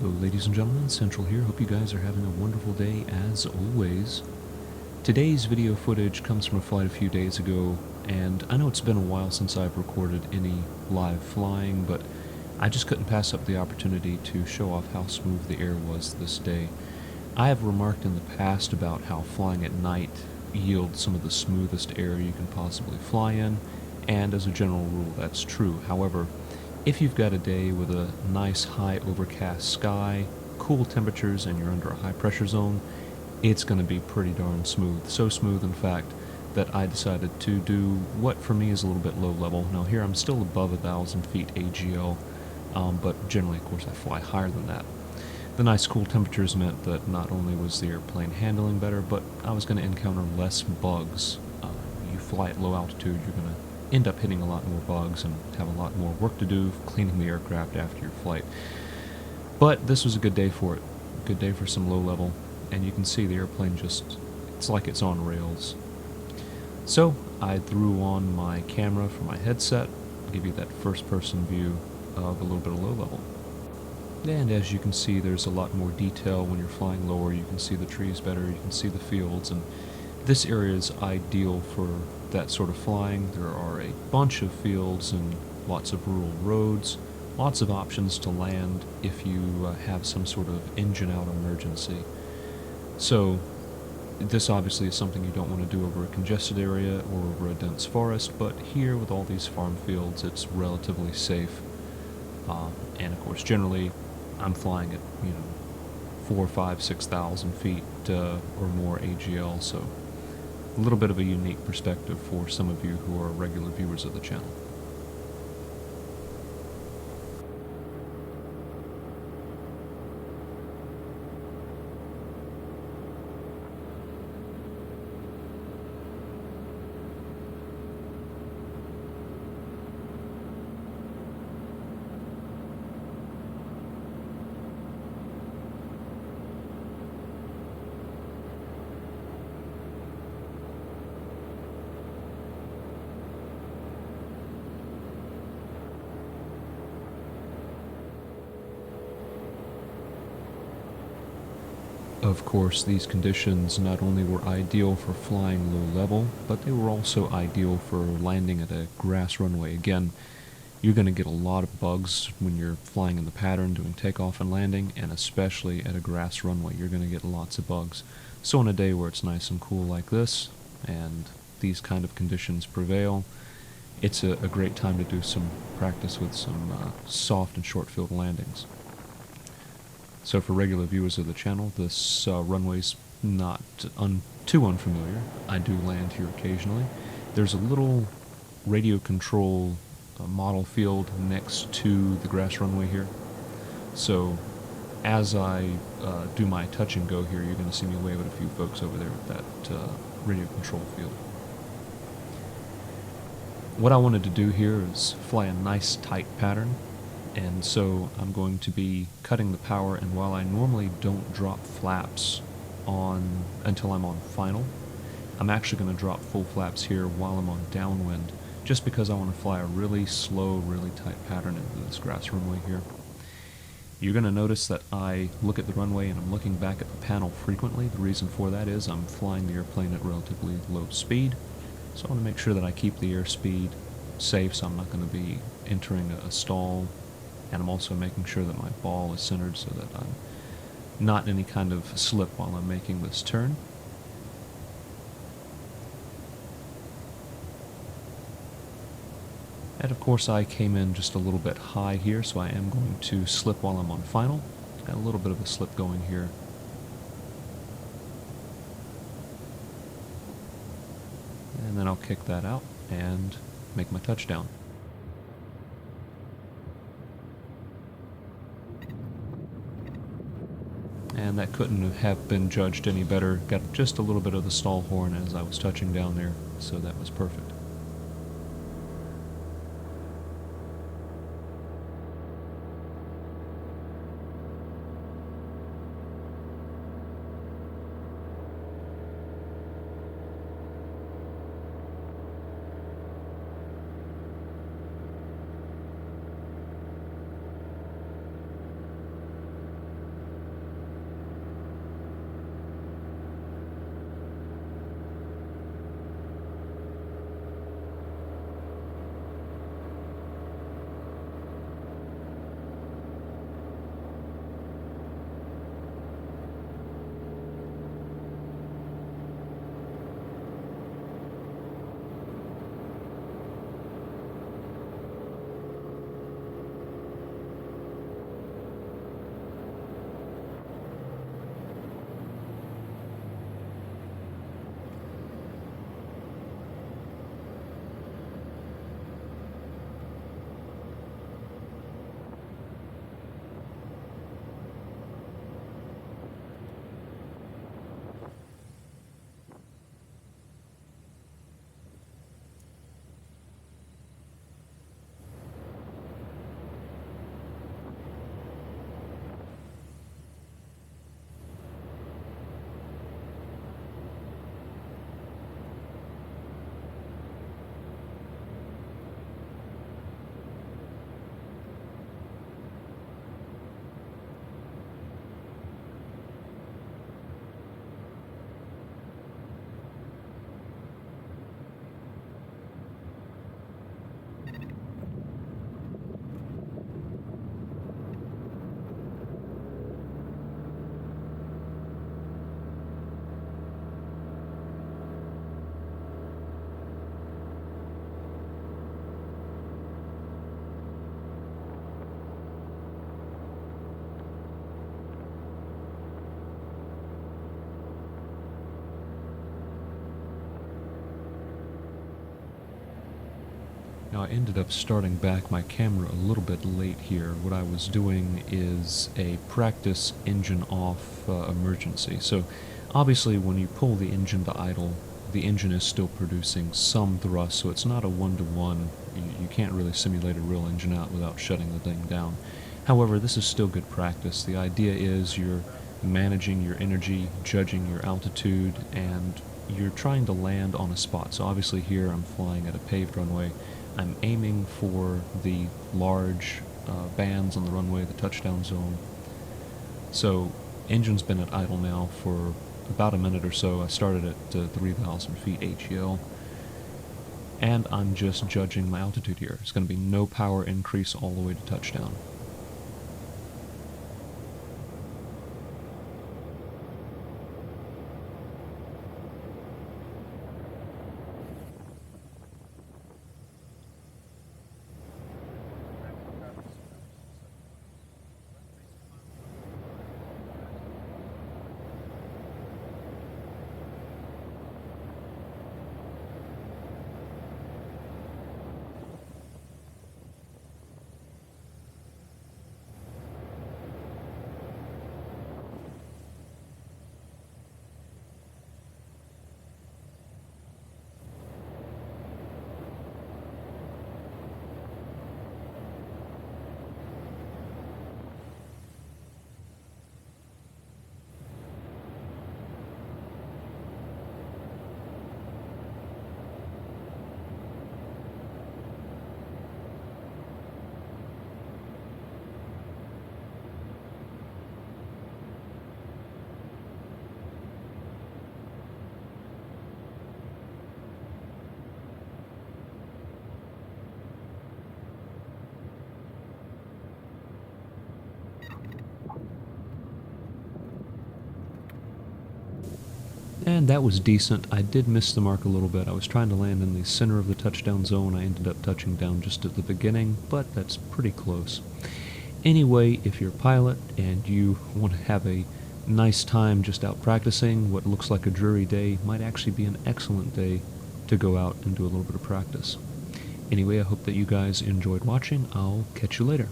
Hello, ladies and gentlemen, Central here. Hope you guys are having a wonderful day as always. Today's video footage comes from a flight a few days ago, and I know it's been a while since I've recorded any live flying, but I just couldn't pass up the opportunity to show off how smooth the air was this day. I have remarked in the past about how flying at night yields some of the smoothest air you can possibly fly in, and as a general rule that's true. However, if you've got a day with a nice high overcast sky, cool temperatures, and you're under a high pressure zone, it's going to be pretty darn smooth. So smooth, in fact, that I decided to do what for me is a little bit low level. Now here I'm still above 1,000 feet AGL, but generally, of course, I fly higher than that. The nice cool temperatures meant that not only was the airplane handling better, but I was going to encounter less bugs. You fly at low altitude, you're going to end up hitting a lot more bugs and have a lot more work to do cleaning the aircraft after your flight. But this was a good day for it. Good day for some low level, and you can see the airplane it's like it's on rails. So I threw on my camera for my headset, give you that first person view of a little bit of low level. And as you can see, there's a lot more detail when you're flying lower. You can see the trees better, you can see the fields, and this area is ideal for that sort of flying. There are a bunch of fields and lots of rural roads, lots of options to land if you have some sort of engine out emergency. So this obviously is something you don't want to do over a congested area or over a dense forest, but here with all these farm fields it's relatively safe. And of course generally I'm flying at 4, 5, 6,000 feet or more AGL, so a little bit of a unique perspective for some of you who are regular viewers of the channel. Of course, these conditions not only were ideal for flying low level, but they were also ideal for landing at a grass runway. Again, you're going to get a lot of bugs when you're flying in the pattern doing takeoff and landing, and especially at a grass runway, you're going to get lots of bugs. So on a day where it's nice and cool like this, and these kind of conditions prevail, it's a great time to do some practice with some soft and short field landings. So for regular viewers of the channel, this runway's not too unfamiliar. I do land here occasionally. There's a little radio control model field next to the grass runway here. So as I do my touch and go here, you're going to see me wave at a few folks over there at that radio control field. What I wanted to do here is fly a nice tight pattern. And so I'm going to be cutting the power, and while I normally don't drop flaps until I'm on final, I'm actually going to drop full flaps here while I'm on downwind, just because I want to fly a really slow, really tight pattern into this grass runway here. You're going to notice that I look at the runway and I'm looking back at the panel frequently. The reason for that is I'm flying the airplane at relatively low speed, so I want to make sure that I keep the airspeed safe, so I'm not going to be entering a stall. And I'm also making sure that my ball is centered so that I'm not in any kind of slip while I'm making this turn. And of course I came in just a little bit high here, so I am going to slip while I'm on final. Got a little bit of a slip going here. And then I'll kick that out and make my touchdown. And that couldn't have been judged any better. Got just a little bit of the stall horn as I was touching down there, so that was perfect. Now I ended up starting back my camera a little bit late here. What I was doing is a practice engine off emergency. So obviously when you pull the engine to idle, the engine is still producing some thrust, so it's not a one-to-one. You can't really simulate a real engine out without shutting the thing down. However, this is still good practice. The idea is you're managing your energy, judging your altitude, and you're trying to land on a spot. So obviously here I'm flying at a paved runway. I'm aiming for the large bands on the runway, the touchdown zone. So engine's been at idle now for about a minute or so. I started at 3,000 feet HEL, and I'm just judging my altitude here. It's going to be no power increase all the way to touchdown. And that was decent. I did miss the mark a little bit. I was trying to land in the center of the touchdown zone. I ended up touching down just at the beginning, but that's pretty close. Anyway, if you're a pilot and you want to have a nice time just out practicing, what looks like a dreary day might actually be an excellent day to go out and do a little bit of practice. Anyway, I hope that you guys enjoyed watching. I'll catch you later.